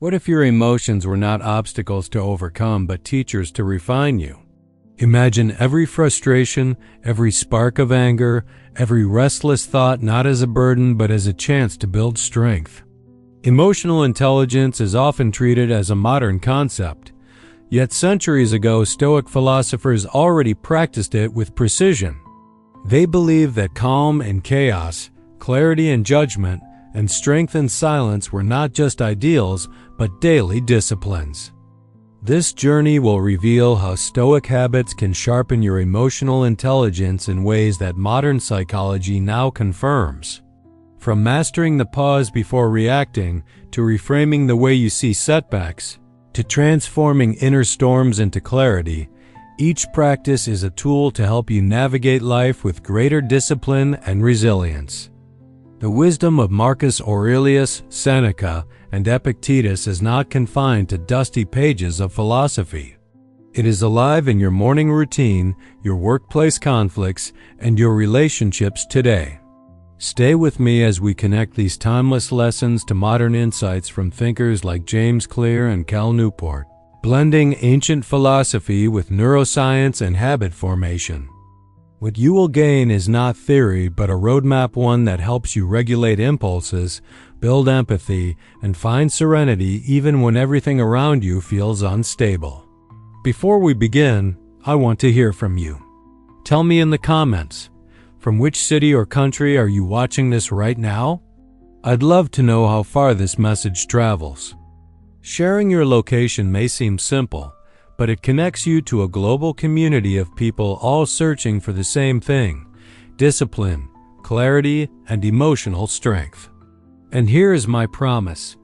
What if your emotions were not obstacles to overcome, but teachers to refine you? Imagine every frustration, every spark of anger, every restless thought not as a burden, but as a chance to build strength. Emotional intelligence is often treated as a modern concept, yet centuries ago Stoic philosophers already practiced it with precision. They believed that calm in chaos, clarity in judgment, and strength in silence were not just ideals, but daily disciplines. This journey will reveal how Stoic habits can sharpen your emotional intelligence in ways that modern psychology now confirms. From mastering the pause before reacting, to reframing the way you see setbacks, to transforming inner storms into clarity, each practice is a tool to help you navigate life with greater discipline and resilience. The wisdom of Marcus Aurelius, Seneca, and Epictetus is not confined to dusty pages of philosophy. It is alive in your morning routine, your workplace conflicts, and your relationships today. Stay with me as we connect these timeless lessons to modern insights from thinkers like James Clear and Cal Newport, blending ancient philosophy with neuroscience and habit formation. What you will gain is not theory, but a roadmap, one that helps you regulate impulses, build empathy, and find serenity even when everything around you feels unstable. Before we begin, I want to hear from you. Tell me in the comments, from which city or country are you watching this right now? I'd love to know how far this message travels. Sharing your location may seem simple, but it connects you to a global community of people all searching for the same thing: discipline, clarity, and emotional strength. And here is my promise.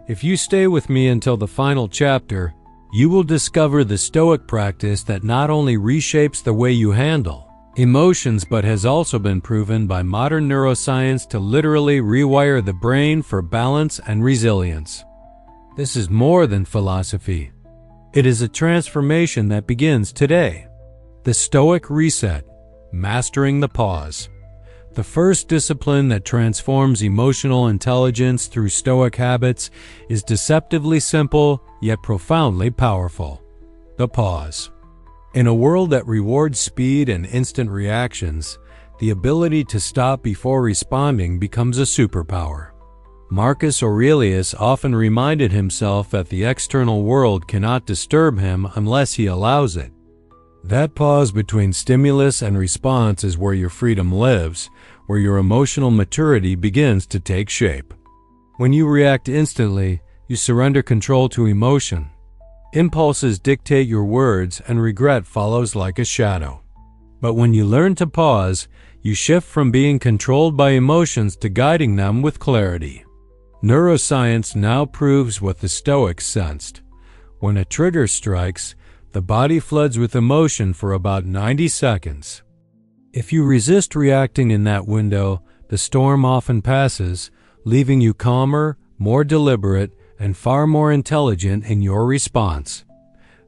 If you stay with me until the final chapter, you will discover the Stoic practice that not only reshapes the way you handle emotions, but has also been proven by modern neuroscience to literally rewire the brain for balance and resilience. This is more than philosophy. It is a transformation that begins today. The Stoic Reset, mastering the pause. The first discipline that transforms emotional intelligence through Stoic habits is deceptively simple, yet profoundly powerful. The pause. In a world that rewards speed and instant reactions, the ability to stop before responding becomes a superpower. Marcus Aurelius often reminded himself that the external world cannot disturb him unless he allows it. That pause between stimulus and response is where your freedom lives, where your emotional maturity begins to take shape. When you react instantly, you surrender control to emotion. Impulses dictate your words, and regret follows like a shadow. But when you learn to pause, you shift from being controlled by emotions to guiding them with clarity. Neuroscience now proves what the Stoics sensed. When a trigger strikes, the body floods with emotion for about 90 seconds. If you resist reacting in that window, the storm often passes, leaving you calmer, more deliberate, and far more intelligent in your response.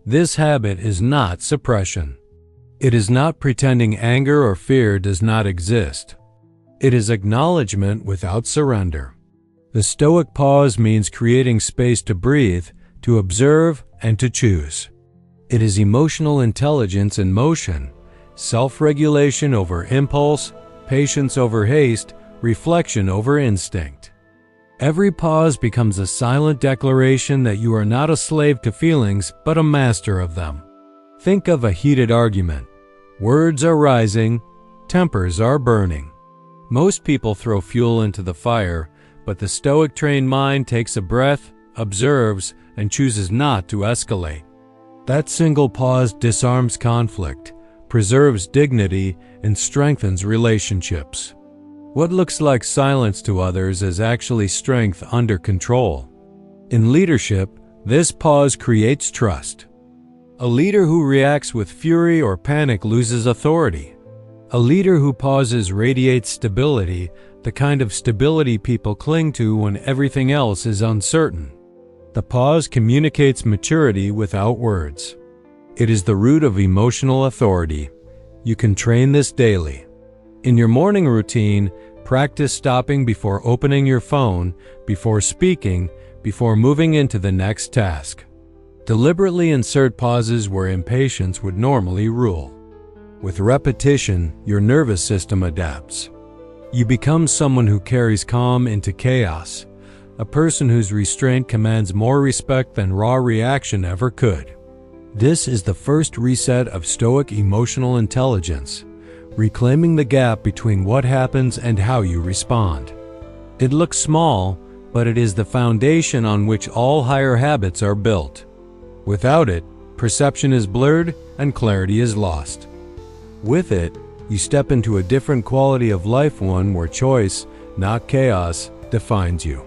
This habit is not suppression. It is not pretending anger or fear does not exist. It is acknowledgement without surrender. The Stoic pause means creating space to breathe, to observe, and to choose. It is emotional intelligence in motion, self-regulation over impulse, patience over haste, reflection over instinct. Every pause becomes a silent declaration that you are not a slave to feelings, but a master of them. Think of a heated argument. Words are rising, tempers are burning. Most people throw fuel into the fire, but the Stoic trained mind takes a breath, observes, and chooses not to escalate. That single pause disarms conflict, preserves dignity, and strengthens relationships. What looks like silence to others is actually strength under control. In leadership, this pause creates trust. A leader who reacts with fury or panic loses authority. A leader who pauses radiates stability, the kind of stability people cling to when everything else is uncertain. The pause communicates maturity without words. It is the root of emotional authority. You can train this daily. In your morning routine, practice stopping before opening your phone, before speaking, before moving into the next task. Deliberately insert pauses where impatience would normally rule. With repetition, your nervous system adapts. You become someone who carries calm into chaos, a person whose restraint commands more respect than raw reaction ever could. This is the first reset of Stoic emotional intelligence, reclaiming the gap between what happens and how you respond. It looks small, but it is the foundation on which all higher habits are built. Without it, perception is blurred and clarity is lost. With it, you step into a different quality of life, one where choice, not chaos, defines you.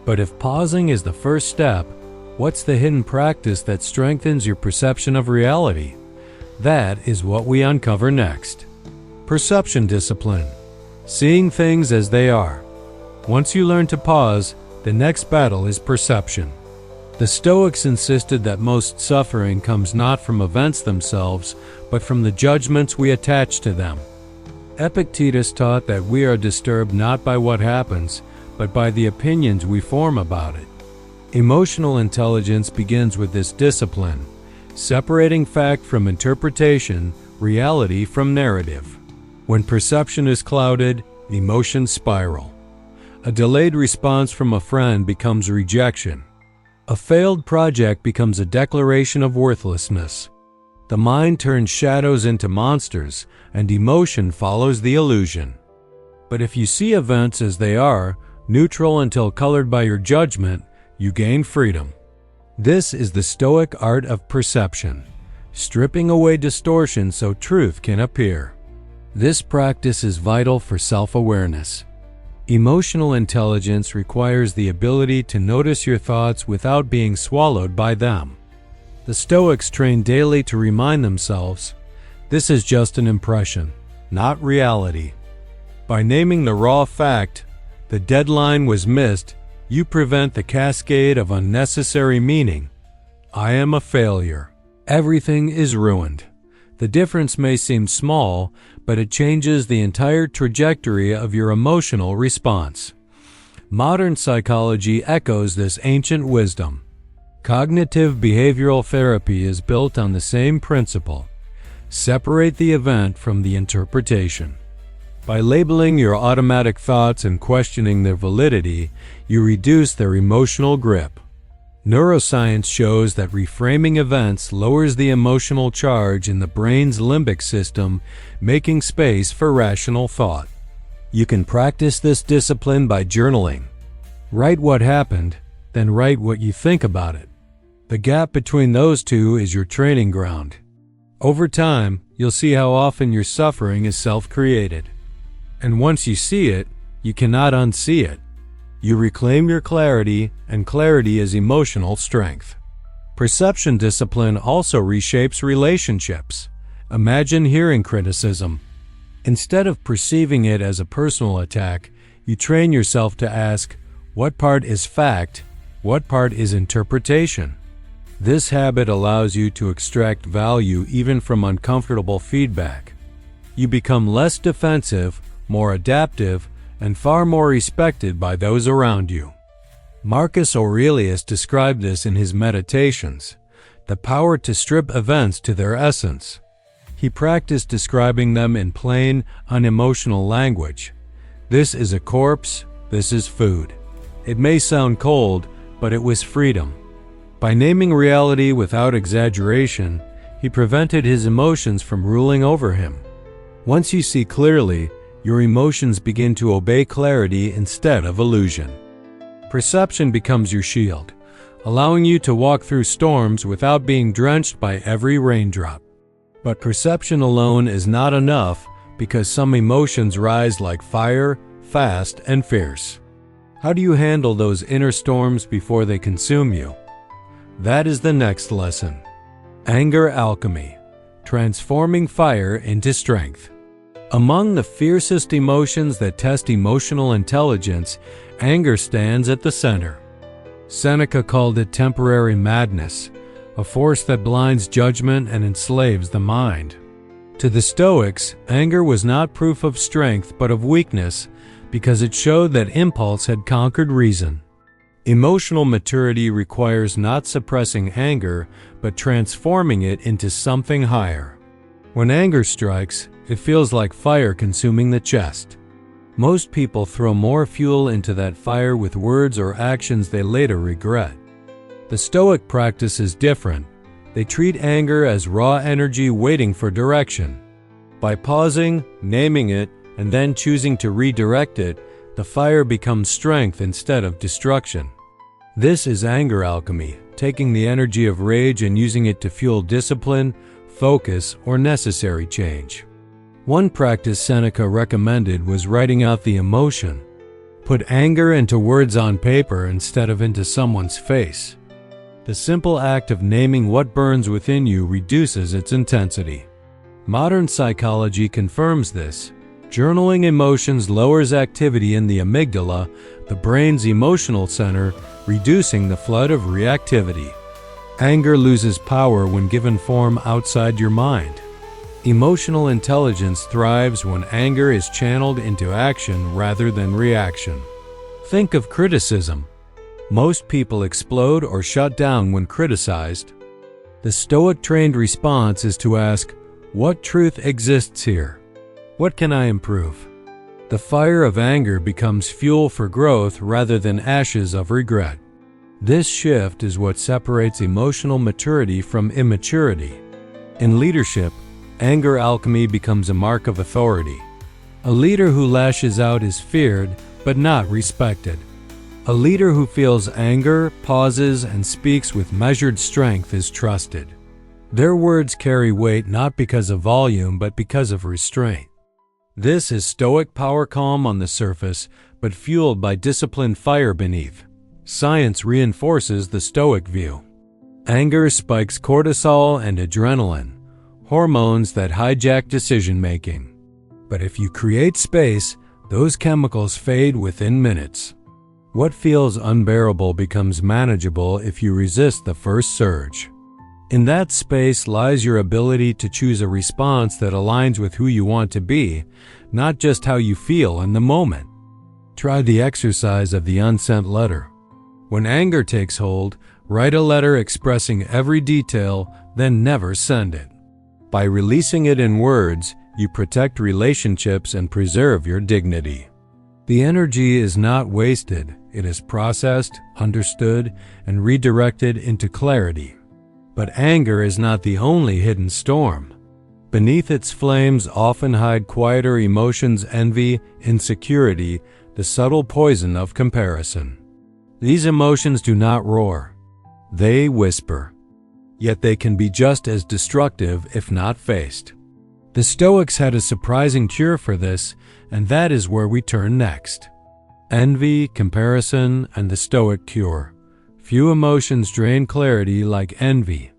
But if pausing is the first step, what's the hidden practice that strengthens your perception of reality? That is what we uncover next. Perception discipline. Seeing things as they are. Once you learn to pause, the next battle is perception. The Stoics insisted that most suffering comes not from events themselves, but from the judgments we attach to them. Epictetus taught that we are disturbed not by what happens, but by the opinions we form about it. Emotional intelligence begins with this discipline, separating fact from interpretation, reality from narrative. When perception is clouded, emotions spiral. A delayed response from a friend becomes rejection. A failed project becomes a declaration of worthlessness. The mind turns shadows into monsters, and emotion follows the illusion. But if you see events as they are, neutral until colored by your judgment, you gain freedom. This is the Stoic art of perception, stripping away distortion so truth can appear. This practice is vital for self-awareness. Emotional intelligence requires the ability to notice your thoughts without being swallowed by them. The Stoics train daily to remind themselves, this is just an impression, not reality. By naming the raw fact, the deadline was missed, you prevent the cascade of unnecessary meaning. I am a failure. Everything is ruined. The difference may seem small, but it changes the entire trajectory of your emotional response. Modern psychology echoes this ancient wisdom. Cognitive behavioral therapy is built on the same principle. Separate the event from the interpretation. By labeling your automatic thoughts and questioning their validity, you reduce their emotional grip. Neuroscience shows that reframing events lowers the emotional charge in the brain's limbic system, making space for rational thought. You can practice this discipline by journaling. Write what happened, then write what you think about it. The gap between those two is your training ground. Over time, you'll see how often your suffering is self-created. And once you see it, you cannot unsee it. You reclaim your clarity, and clarity is emotional strength. Perception discipline also reshapes relationships. Imagine hearing criticism. Instead of perceiving it as a personal attack, you train yourself to ask, what part is fact, what part is interpretation? This habit allows you to extract value even from uncomfortable feedback. You become less defensive, more adaptive, and far more respected by those around you. Marcus Aurelius described this in his Meditations, the power to strip events to their essence. He practiced describing them in plain, unemotional language. This is a corpse, this is food. It may sound cold, but it was freedom. By naming reality without exaggeration, he prevented his emotions from ruling over him. Once you see clearly, your emotions begin to obey clarity instead of illusion. Perception becomes your shield, allowing you to walk through storms without being drenched by every raindrop. But perception alone is not enough because some emotions rise like fire, fast and fierce. How do you handle those inner storms before they consume you? That is the next lesson. Anger alchemy, transforming fire into strength. Among the fiercest emotions that test emotional intelligence, anger stands at the center. Seneca called it temporary madness, a force that blinds judgment and enslaves the mind. To the Stoics, anger was not proof of strength but of weakness, because it showed that impulse had conquered reason. Emotional maturity requires not suppressing anger, but transforming it into something higher. When anger strikes, it feels like fire consuming the chest. Most people throw more fuel into that fire with words or actions they later regret. The Stoic practice is different. They treat anger as raw energy waiting for direction. By pausing, naming it, and then choosing to redirect it, the fire becomes strength instead of destruction. This is anger alchemy, taking the energy of rage and using it to fuel discipline, focus, or necessary change. One practice Seneca recommended was writing out the emotion. Put anger into words on paper instead of into someone's face. The simple act of naming what burns within you reduces its intensity. Modern psychology confirms this. Journaling emotions lowers activity in the amygdala, the brain's emotional center, reducing the flood of reactivity. Anger loses power when given form outside your mind. Emotional intelligence thrives when anger is channeled into action rather than reaction. Think of criticism. Most people explode or shut down when criticized. The Stoic trained response is to ask, what truth exists here? What can I improve? The fire of anger becomes fuel for growth rather than ashes of regret. This shift is what separates emotional maturity from immaturity. In leadership, anger alchemy becomes a mark of authority. A leader who lashes out is feared, but not respected. A leader who feels anger, pauses, and speaks with measured strength is trusted. Their words carry weight not because of volume, but because of restraint. This is Stoic power calm on the surface, but fueled by disciplined fire beneath. Science reinforces the Stoic view. Anger spikes cortisol and adrenaline, hormones that hijack decision-making. But if you create space, those chemicals fade within minutes. What feels unbearable becomes manageable if you resist the first surge. In that space lies your ability to choose a response that aligns with who you want to be, not just how you feel in the moment. Try the exercise of the unsent letter. When anger takes hold, write a letter expressing every detail, then never send it. By releasing it in words, you protect relationships and preserve your dignity. The energy is not wasted, it is processed, understood, and redirected into clarity. But anger is not the only hidden storm. Beneath its flames often hide quieter emotions: envy, insecurity, the subtle poison of comparison. These emotions do not roar. They whisper. Yet they can be just as destructive if not faced. The Stoics had a surprising cure for this, and that is where we turn next. Envy, comparison, and the Stoic cure. Few emotions drain clarity like envy.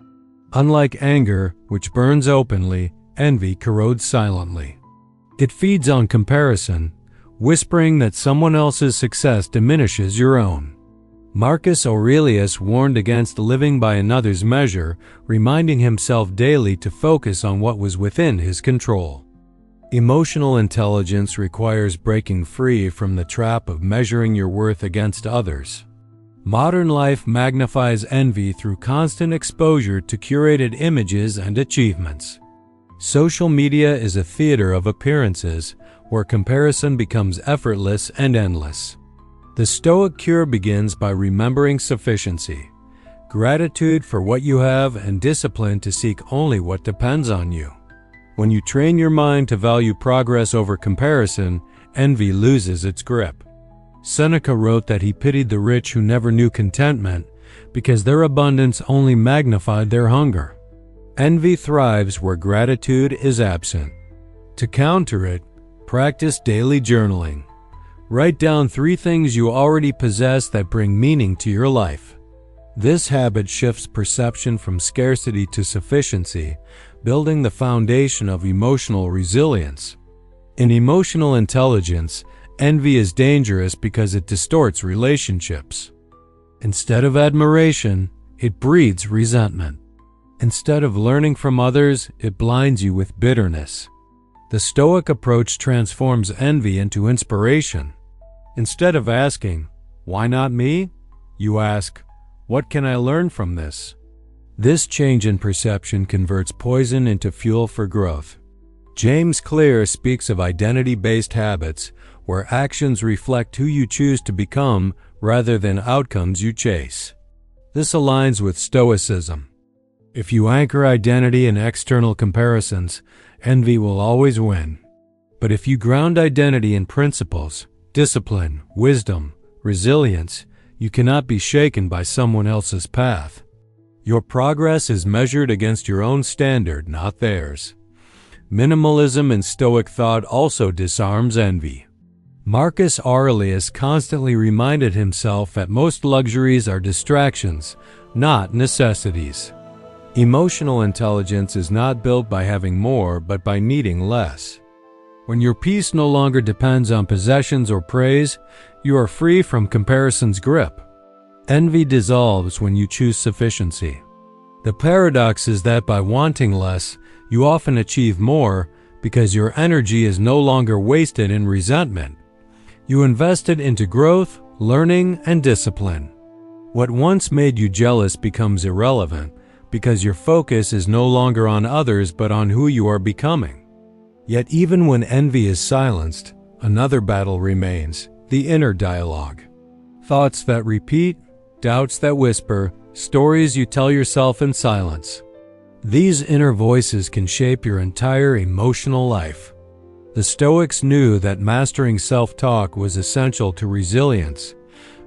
Unlike anger, which burns openly, envy corrodes silently. It feeds on comparison, whispering that someone else's success diminishes your own. Marcus Aurelius warned against living by another's measure, reminding himself daily to focus on what was within his control. Emotional intelligence requires breaking free from the trap of measuring your worth against others. Modern life magnifies envy through constant exposure to curated images and achievements. Social media is a theater of appearances, where comparison becomes effortless and endless. The Stoic cure begins by remembering sufficiency, gratitude for what you have, and discipline to seek only what depends on you. When you train your mind to value progress over comparison, envy loses its grip. Seneca wrote that he pitied the rich who never knew contentment because their abundance only magnified their hunger. Envy thrives where gratitude is absent. To counter it, practice daily journaling. Write down 3 things you already possess that bring meaning to your life. This habit shifts perception from scarcity to sufficiency, building the foundation of emotional resilience. In emotional intelligence, envy is dangerous because it distorts relationships. Instead of admiration, it breeds resentment. Instead of learning from others, it blinds you with bitterness. The Stoic approach transforms envy into inspiration. Instead of asking, "Why not me?" You ask, what can I learn from this? This change in perception converts poison into fuel for growth. James Clear speaks of identity-based habits, where actions reflect who you choose to become rather than outcomes you chase. This aligns with Stoicism. If you anchor identity in external comparisons, envy will always win. But if you ground identity in principles, discipline, wisdom, resilience, you cannot be shaken by someone else's path. Your progress is measured against your own standard, not theirs. Minimalism in Stoic thought also disarms envy. Marcus Aurelius constantly reminded himself that most luxuries are distractions, not necessities. Emotional intelligence is not built by having more, but by needing less. When your peace no longer depends on possessions or praise, you are free from comparison's grip. Envy dissolves when you choose sufficiency. The paradox is that by wanting less, you often achieve more because your energy is no longer wasted in resentment. You invest it into growth, learning, and discipline. What once made you jealous becomes irrelevant because your focus is no longer on others but on who you are becoming. Yet even when envy is silenced, another battle remains, the inner dialogue. Thoughts that repeat, doubts that whisper, stories you tell yourself in silence. These inner voices can shape your entire emotional life. The Stoics knew that mastering self-talk was essential to resilience.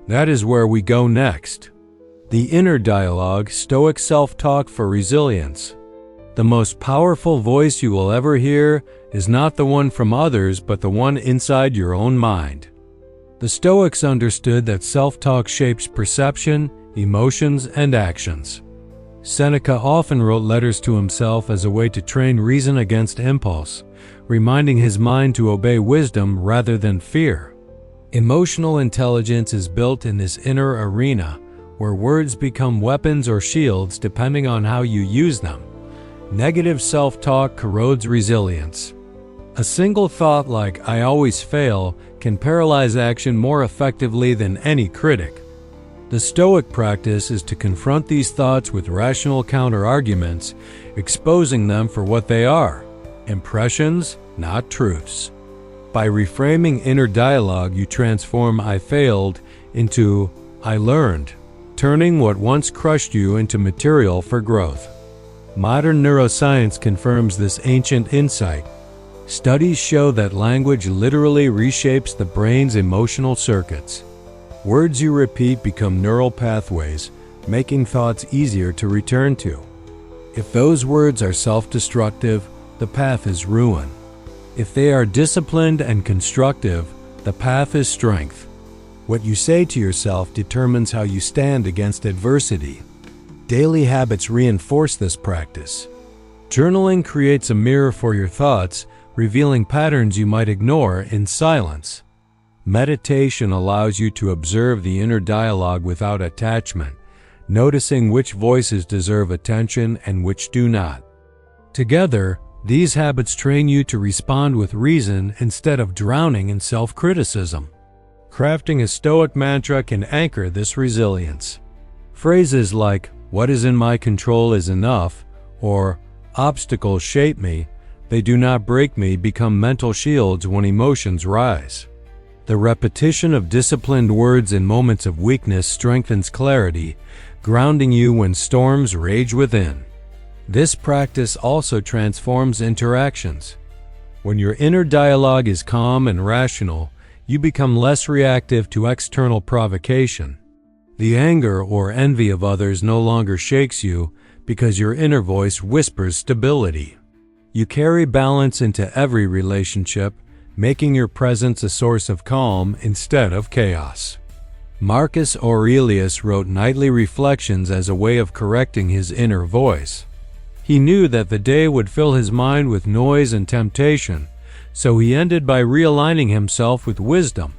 That is where we go next. The inner dialogue, Stoic self-talk for resilience. The most powerful voice you will ever hear is not the one from others, but the one inside your own mind. The Stoics understood that self-talk shapes perception, emotions, and actions. Seneca often wrote letters to himself as a way to train reason against impulse, reminding his mind to obey wisdom rather than fear. Emotional intelligence is built in this inner arena, where words become weapons or shields depending on how you use them. Negative self-talk corrodes resilience. A single thought like, "I always fail," can paralyze action more effectively than any critic. The Stoic practice is to confront these thoughts with rational counter-arguments, exposing them for what they are, impressions, not truths. By reframing inner dialogue, you transform "I failed" into "I learned," turning what once crushed you into material for growth. Modern neuroscience confirms this ancient insight. Studies show that language literally reshapes the brain's emotional circuits. Words you repeat become neural pathways, making thoughts easier to return to. If those words are self-destructive, the path is ruin. If they are disciplined and constructive, the path is strength. What you say to yourself determines how you stand against adversity. Daily habits reinforce this practice. Journaling creates a mirror for your thoughts, revealing patterns you might ignore in silence. Meditation allows you to observe the inner dialogue without attachment, noticing which voices deserve attention and which do not. Together, these habits train you to respond with reason instead of drowning in self-criticism. Crafting a Stoic mantra can anchor this resilience. Phrases like, "What is in my control is enough," or "Obstacles shape me, they do not break me," become mental shields when emotions rise. The repetition of disciplined words in moments of weakness strengthens clarity, grounding you when storms rage within. This practice also transforms interactions. When your inner dialogue is calm and rational, you become less reactive to external provocation. The anger or envy of others no longer shakes you because your inner voice whispers stability. You carry balance into every relationship, making your presence a source of calm instead of chaos. Marcus Aurelius wrote nightly reflections as a way of correcting his inner voice. He knew that the day would fill his mind with noise and temptation, so he ended by realigning himself with wisdom.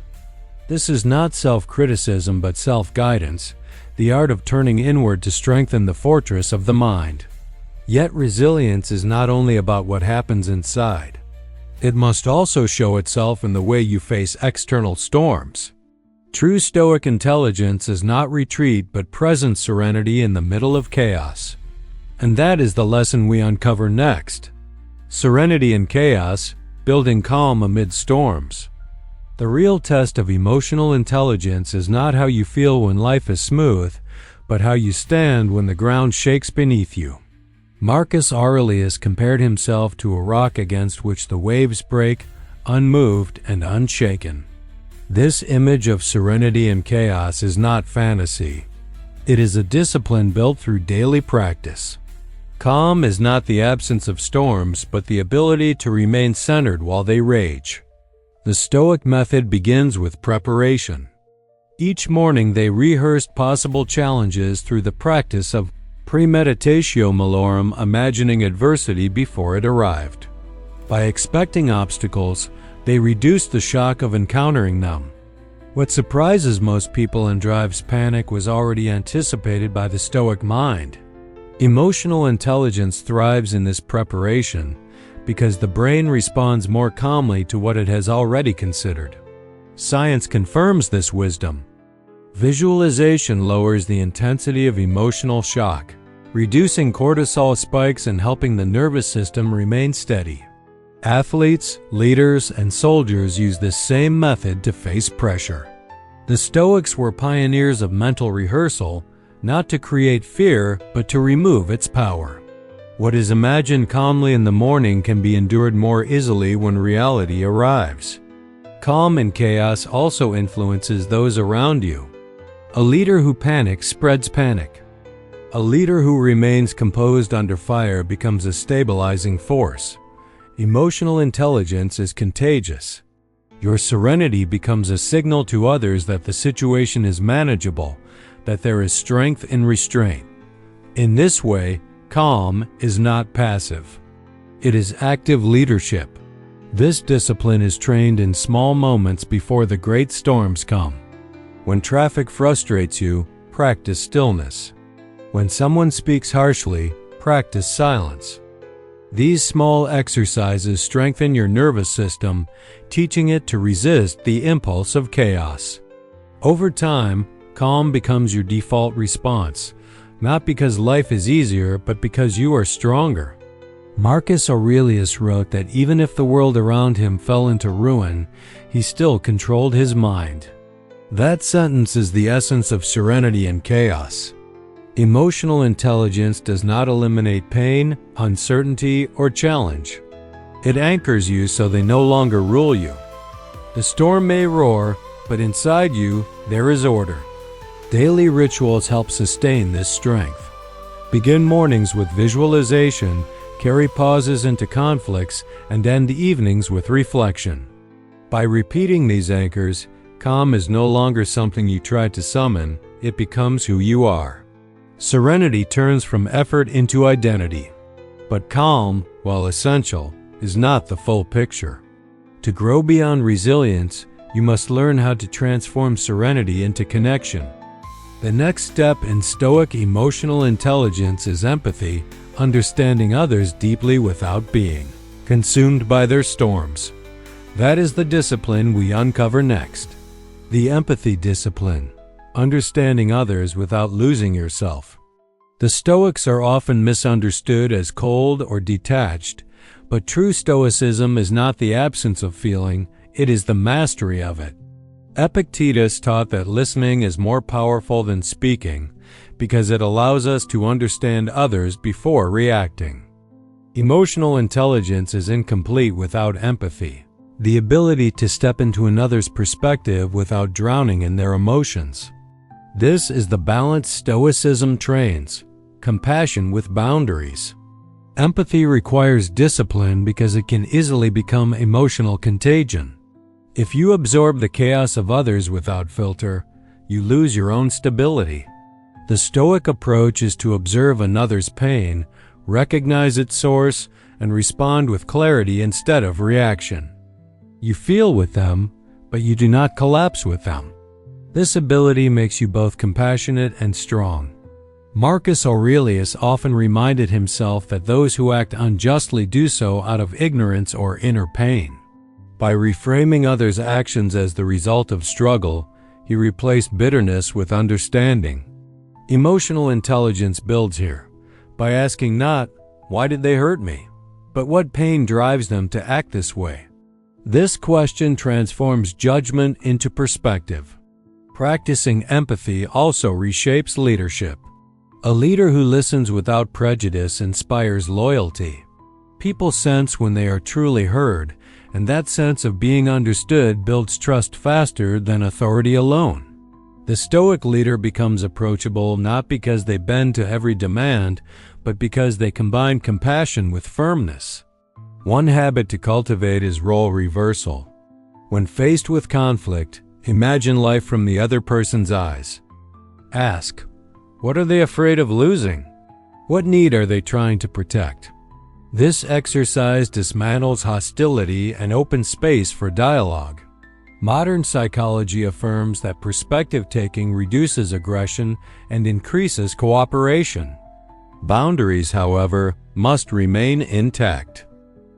This is not self-criticism but self-guidance, the art of turning inward to strengthen the fortress of the mind. Yet resilience is not only about what happens inside. It must also show itself in the way you face external storms. True Stoic intelligence is not retreat but present serenity in the middle of chaos. And that is the lesson we uncover next. Serenity in chaos, building calm amid storms. The real test of emotional intelligence is not how you feel when life is smooth, but how you stand when the ground shakes beneath you. Marcus Aurelius compared himself to a rock against which the waves break, unmoved and unshaken. This image of serenity in chaos is not fantasy. It is a discipline built through daily practice. Calm is not the absence of storms, but the ability to remain centered while they rage. The Stoic method begins with preparation. Each morning they rehearsed possible challenges through the practice of premeditatio malorum, imagining adversity before it arrived. By expecting obstacles, they reduced the shock of encountering them. What surprises most people and drives panic was already anticipated by the Stoic mind. Emotional intelligence thrives in this preparation because the brain responds more calmly to what it has already considered. Science confirms this wisdom. Visualization lowers the intensity of emotional shock, reducing cortisol spikes and helping the nervous system remain steady. Athletes, leaders, and soldiers use this same method to face pressure. The Stoics were pioneers of mental rehearsal, not to create fear, but to remove its power. What is imagined calmly in the morning can be endured more easily when reality arrives. Calm in chaos also influences those around you. A leader who panics spreads panic. A leader who remains composed under fire becomes a stabilizing force. Emotional intelligence is contagious. Your serenity becomes a signal to others that the situation is manageable, that there is strength in restraint. In this way, calm is not passive. It is active leadership. This discipline is trained in small moments before the great storms come. When traffic frustrates you, practice stillness. When someone speaks harshly, practice silence. These small exercises strengthen your nervous system, teaching it to resist the impulse of chaos. Over time, calm becomes your default response, not because life is easier, but because you are stronger. Marcus Aurelius wrote that even if the world around him fell into ruin, he still controlled his mind. That sentence is the essence of serenity in chaos. Emotional intelligence does not eliminate pain, uncertainty, or challenge. It anchors you so they no longer rule you. The storm may roar, but inside you, there is order. Daily rituals help sustain this strength. Begin mornings with visualization, carry pauses into conflicts, and end evenings with reflection. By repeating these anchors, calm is no longer something you try to summon, it becomes who you are. Serenity turns from effort into identity. But calm, while essential, is not the full picture. To grow beyond resilience, you must learn how to transform serenity into connection. The next step in Stoic emotional intelligence is empathy, understanding others deeply without being consumed by their storms. That is the discipline we uncover next. The empathy discipline. Understanding others without losing yourself. The Stoics are often misunderstood as cold or detached, but true Stoicism is not the absence of feeling, it is the mastery of it. Epictetus taught that listening is more powerful than speaking because it allows us to understand others before reacting. Emotional intelligence is incomplete without empathy, the ability to step into another's perspective without drowning in their emotions. This is the balance Stoicism trains, compassion with boundaries. Empathy requires discipline because it can easily become emotional contagion. If you absorb the chaos of others without filter, you lose your own stability. The Stoic approach is to observe another's pain, recognize its source, and respond with clarity instead of reaction. You feel with them, but you do not collapse with them. This ability makes you both compassionate and strong. Marcus Aurelius often reminded himself that those who act unjustly do so out of ignorance or inner pain. By reframing others' actions as the result of struggle, he replaced bitterness with understanding. Emotional intelligence builds here by asking not, "Why did they hurt me?" but what pain drives them to act this way. This question transforms judgment into perspective. Practicing empathy also reshapes leadership. A leader who listens without prejudice inspires loyalty. People sense when they are truly heard, and that sense of being understood builds trust faster than authority alone. The Stoic leader becomes approachable not because they bend to every demand, but because they combine compassion with firmness. One habit to cultivate is role reversal. When faced with conflict, imagine life from the other person's eyes. Ask, what are they afraid of losing? What need are they trying to protect? This exercise dismantles hostility and opens space for dialogue. Modern psychology affirms that perspective-taking reduces aggression and increases cooperation. Boundaries, however, must remain intact.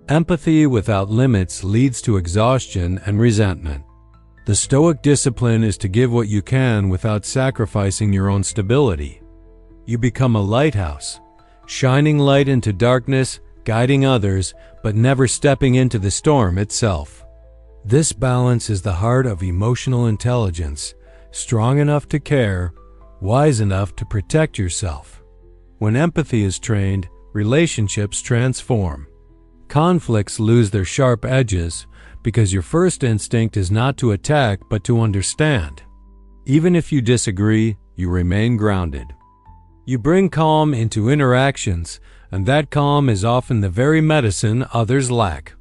Empathy without limits leads to exhaustion and resentment. The Stoic discipline is to give what you can without sacrificing your own stability. You become a lighthouse, shining light into darkness, guiding others, but never stepping into the storm itself. This balance is the heart of emotional intelligence, strong enough to care, wise enough to protect yourself. When empathy is trained, relationships transform. Conflicts lose their sharp edges because your first instinct is not to attack but to understand. Even if you disagree, you remain grounded. You bring calm into interactions, and that calm is often the very medicine others lack.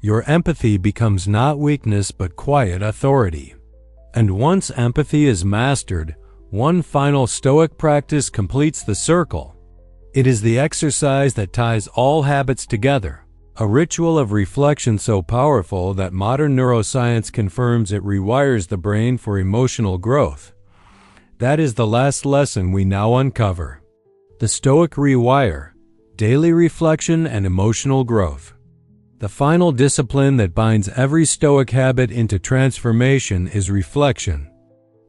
Your empathy becomes not weakness but quiet authority. And once empathy is mastered, one final Stoic practice completes the circle. It is the exercise that ties all habits together, a ritual of reflection so powerful that modern neuroscience confirms it rewires the brain for emotional growth. That is the last lesson we now uncover. The Stoic rewire, daily reflection and emotional growth. The final discipline that binds every Stoic habit into transformation is reflection.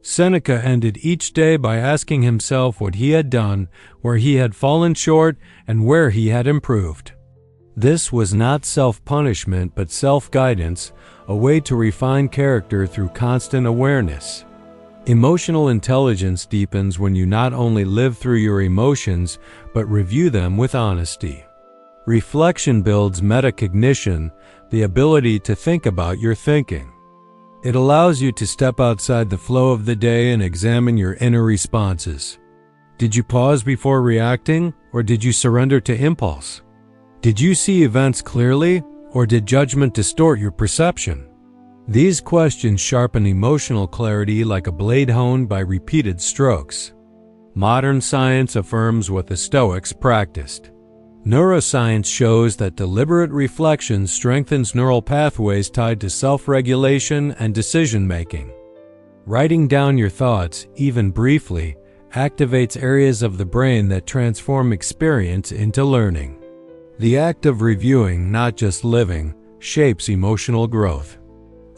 Seneca ended each day by asking himself what he had done, where he had fallen short, and where he had improved. This was not self-punishment but self-guidance, a way to refine character through constant awareness. Emotional intelligence deepens when you not only live through your emotions, but review them with honesty. Reflection builds metacognition, the ability to think about your thinking. It allows you to step outside the flow of the day and examine your inner responses. Did you pause before reacting, or did you surrender to impulse? Did you see events clearly, or did judgment distort your perception? These questions sharpen emotional clarity like a blade honed by repeated strokes. Modern science affirms what the Stoics practiced. Neuroscience shows that deliberate reflection strengthens neural pathways tied to self-regulation and decision-making. Writing down your thoughts, even briefly, activates areas of the brain that transform experience into learning. The act of reviewing, not just living, shapes emotional growth.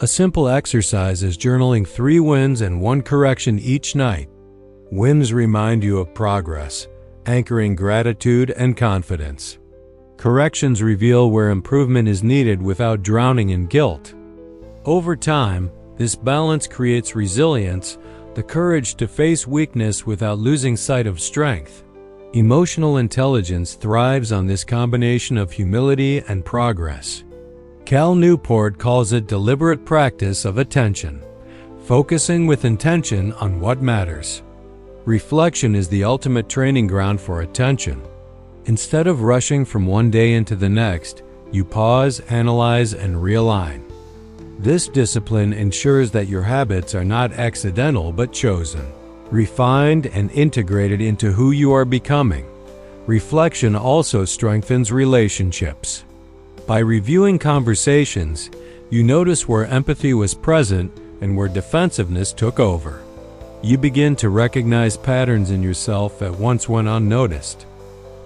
A simple exercise is journaling 3 wins and 1 correction each night. Wins remind you of progress, anchoring gratitude and confidence. Corrections reveal where improvement is needed without drowning in guilt. Over time, this balance creates resilience, the courage to face weakness without losing sight of strength. Emotional intelligence thrives on this combination of humility and progress. Cal Newport calls it deliberate practice of attention, focusing with intention on what matters. Reflection is the ultimate training ground for attention. Instead of rushing from one day into the next, you pause, analyze, and realign. This discipline ensures that your habits are not accidental but chosen, refined and integrated into who you are becoming. Reflection also strengthens relationships. By reviewing conversations, you notice where empathy was present and where defensiveness took over. You begin to recognize patterns in yourself that once went unnoticed.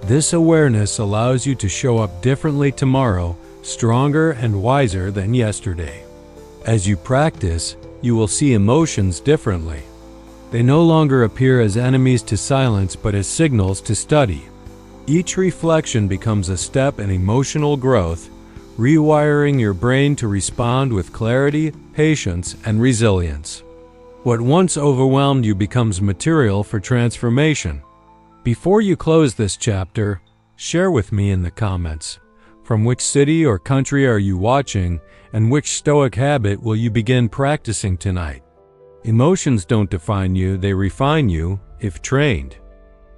This awareness allows you to show up differently tomorrow, stronger and wiser than yesterday. As you practice, you will see emotions differently. They no longer appear as enemies to silence but as signals to study. Each reflection becomes a step in emotional growth, rewiring your brain to respond with clarity, patience, and resilience. What once overwhelmed you becomes material for transformation. Before you close this chapter, share with me in the comments, from which city or country are you watching, and which Stoic habit will you begin practicing tonight? Emotions don't define you, they refine you, if trained.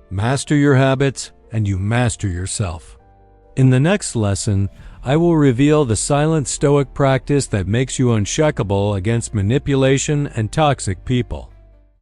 Master your habits, and you master yourself. In the next lesson, I will reveal the silent Stoic practice that makes you unshakable against manipulation and toxic people.